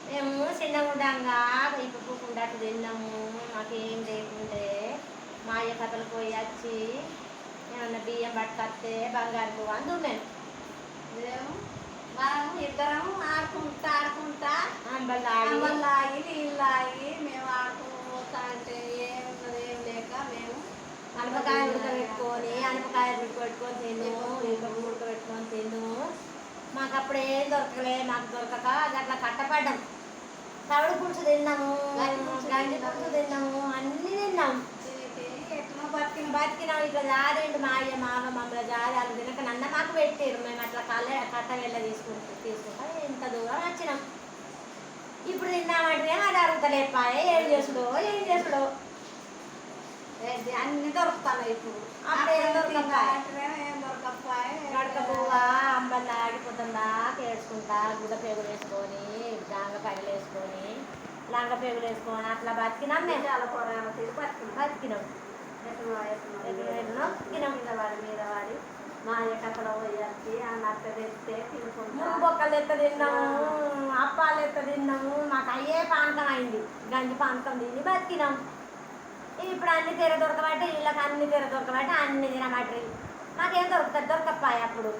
మేము చిన్నగుండంగా ఇప్పుడు కూకుండా అటు తిన్నాము. మాకేం లేకుంటే మా అయ్య కథలు పోయి వచ్చి ఏమన్నా బియ్యం పట్టుకొస్తే బంగారు పువ్వు అని దుమ్మాను. మనం ఇద్దరం ఆడుకుంటా అంబల్లాగి నీళ్ళాగి మేము ఆడుకుంటా అంటే ఏం లేక మేము అనపకాయలు ఉడకబెట్టుకొని తిను, ఇంకా ఉడకబెట్టుకొని తిను. మాకు అప్పుడు ఏం దొరకలే. మాకు దొరకక అట్లా కట్టపడ్డాం. తవుడు పులుసు తిన్నాము, గంజి పులుసు తిన్నాము, అన్నీ తిన్నాము. ఎట్లా బతికినాం. ఇట్లా జారేండు మా అయ్య మామ మమ్మల్ని జారి వాళ్ళు తినక నన్న మాకు పెట్టారు. మేము అట్లా కట్ట వెళ్ళ తీసుకుంటా ఇంత దూరం వచ్చినాం. ఇప్పుడు తిన్నామంటే అది అరుగుతలేపాయే. ఏం చేసుడో అన్ని దొరుకుతాయి ఇప్పుడు. అప్పుడేం దొరకపాయే. గడక పువ్వ దొరకపాయ అంబల్లా ఆడిపోతుందా కేడ్చుకుంటా గుడ్డ పేగులు వేసుకొని జాంగ పైలు వేసుకొని లంగ పేగులు వేసుకొని అట్లా బతికినాం. మేము బతికినాం. మీద వాడి మా అయ్య కథలో పోయి ఆ నక్క తెస్తే తినుకుంటా బొక్కలు ఎత్త తిన్నాము, అప్పాలు ఎత్త తిన్నాము. మాకు అయ్యే పానకం అయింది. గంజి పానకం తిని బతికినాం. ఇప్పుడు అన్ని తెర దొరకబట్టి వీళ్ళకి అన్ని తెర దొరకబట్టి అన్ని తినబట్టి మాకేం దొరకపాయి అప్పుడు.